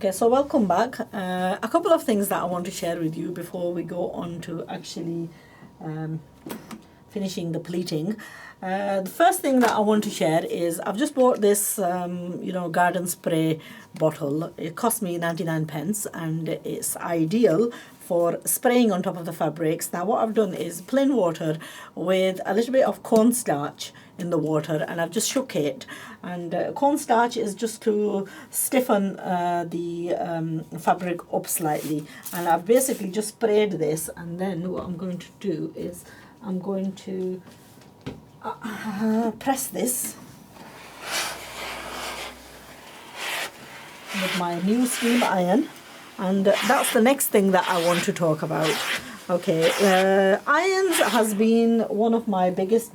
Okay, so welcome back. A couple of things that I want to share with you before we go on to actually um, finishing the pleating. The first thing that I want to share is I've just bought this, garden spray bottle. It cost me 99 pence and it's ideal for spraying on top of the fabrics. Now what I've done is plain water with a little bit of cornstarch in the water, and I've just shook it. And cornstarch is just to stiffen the fabric up slightly. And I've basically just sprayed this, and then what I'm going to do is I'm going to press this with my new steam iron. And that's the next thing that I want to talk about. Okay, irons has been one of my biggest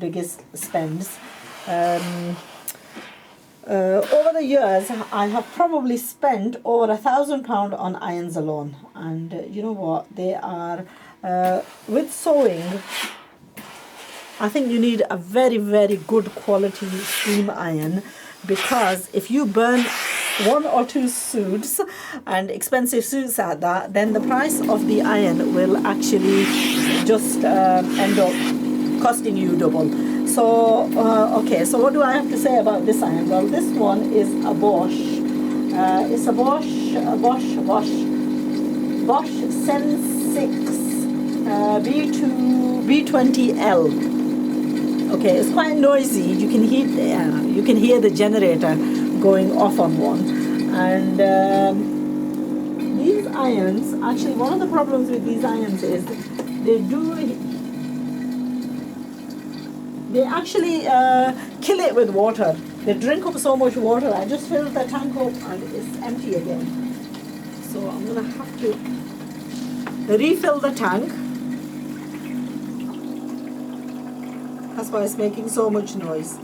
spends. Over the years, I have probably spent over £1,000 on irons alone. And you know what? They are, with sewing, I think you need a very good quality steam iron, because if you burn one or two suits, and expensive suits at that, then the price of the iron will actually just end up costing you double. So okay, so what do I have to say about this iron? Well, this one is a Bosch. It's a Bosch Sense6 B20L. Okay, it's quite noisy. You can hear the generator going off on one. And these irons, actually, one of the problems with these irons is they actually kill it with water. They drink up so much water. I just filled the tank up and it's empty again. So I'm gonna have to refill the tank. That's why it's making so much noise.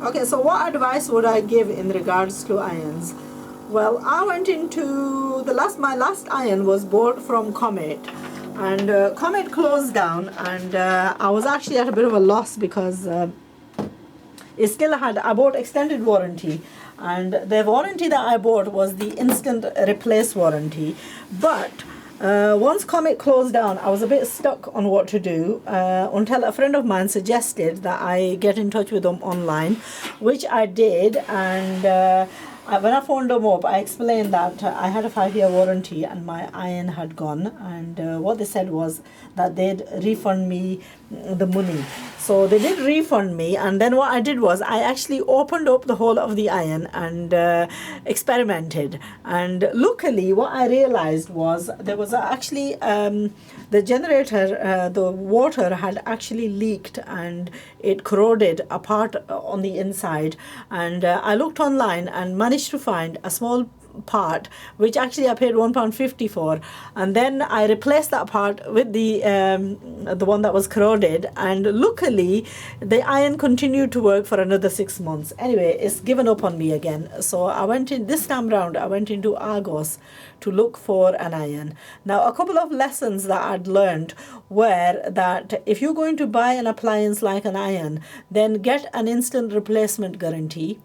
Okay, so what advice would I give in regards to irons? Well, I went into my last iron was bought from Comet, and Comet closed down, and I was actually at a bit of a loss because it still had, I bought extended warranty, and the warranty that I bought was the instant replace warranty. But once Comet closed down, I was a bit stuck on what to do until a friend of mine suggested that I get in touch with them online, which I did. And when I phoned them up, I explained that I had a 5-year warranty and my iron had gone. And what they said was that they'd refund me the money. So they did refund me, and then what I did was I actually opened up the whole of the iron and experimented. And luckily, what I realized was there was actually the generator, the water had actually leaked and it corroded apart on the inside. And I looked online and managed to find a small part which actually I paid £1.50 for, and then I replaced that part with the one that was corroded, and luckily the iron continued to work for another 6 months. Anyway, it's given up on me again, so I went in this time round. I went into Argos to look for an iron. Now, a couple of lessons that I'd learned were that if you're going to buy an appliance like an iron, then get an instant replacement guarantee.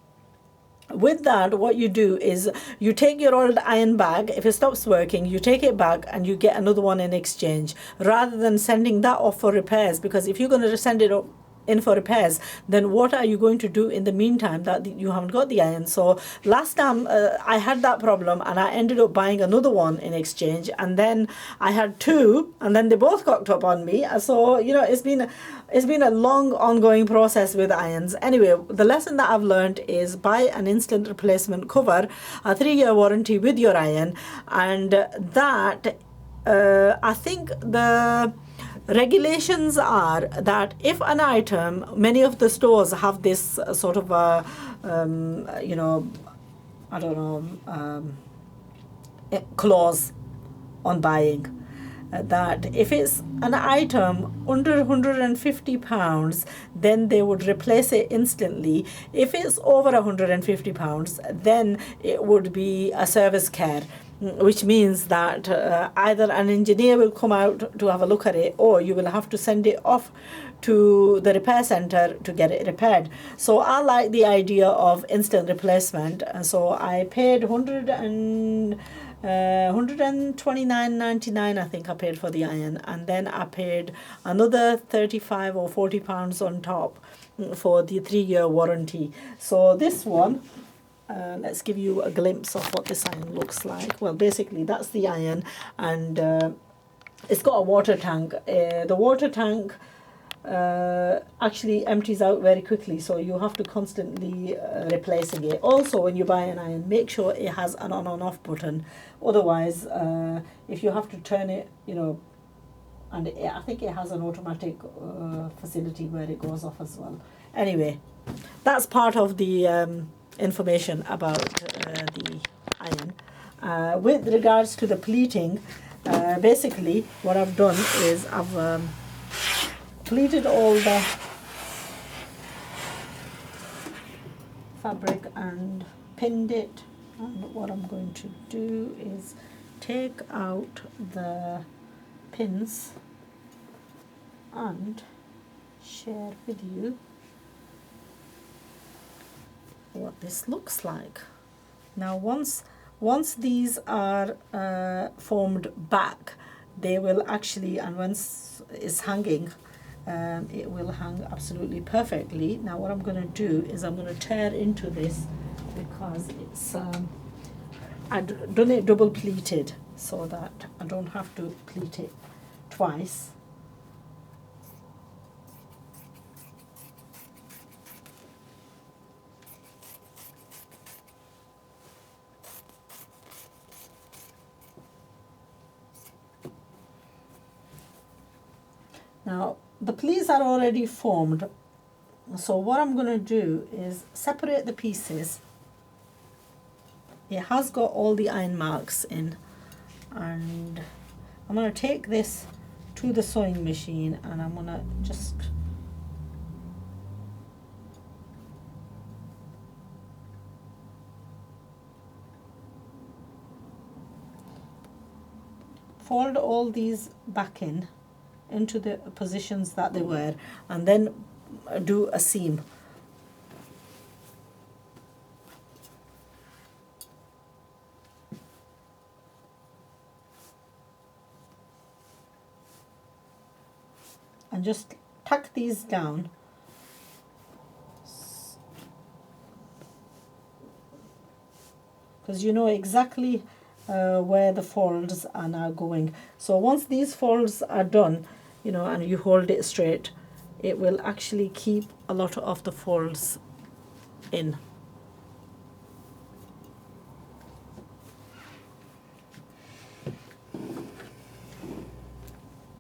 With that, what you do is you take your old iron back. If it stops working, you take it back and you get another one in exchange, rather than sending that off for repairs. Because if you're going to send it in for repairs, then what are you going to do in the meantime that you haven't got the iron? So last time I had that problem, and I ended up buying another one in exchange, and then I had two, and then they both cocked up on me. So it's been a long ongoing process with irons. Anyway, the lesson that I've learned is buy an instant replacement cover, a 3-year warranty with your iron, and that I think the regulations are that if an item, many of the stores have this sort of a, clause on buying, that if it's an item under £150, then they would replace it instantly. If it's over £150, then it would be a service care. which means that either an engineer will come out to have a look at it, or you will have to send it off to the repair center to get it repaired. So I like the idea of instant replacement, and so I paid 129.99, I think I paid for the iron, and then I paid another 35 or 40 pounds on top for the 3-year warranty. So this one, let's give you a glimpse of what this iron looks like. Well, basically that's the iron, and it's got a water tank. The water tank actually empties out very quickly, so you have to constantly replacing it. Also, when you buy an iron, make sure it has an on and off button. Otherwise, if you have to turn it, and I think it has an automatic facility where it goes off as well. Anyway, that's part of the information about the iron. With regards to the pleating, basically what I've done is I've pleated all the fabric and pinned it, and what I'm going to do is take out the pins and share with you what this looks like. Now once these are formed back, they will actually, and once it's hanging, it will hang absolutely perfectly. Now what I'm going to do is I'm going to tear into this, because it's I've done it double pleated so that I don't have to pleat it twice. Now the pleats are already formed, so what I'm going to do is separate the pieces. It has got all the iron marks in, and I'm going to take this to the sewing machine, and I'm going to just fold all these back into the positions that they were, and then do a seam. And just tuck these down because you know exactly where the folds are now going. So once these folds are done, and you hold it straight, it will actually keep a lot of the folds in.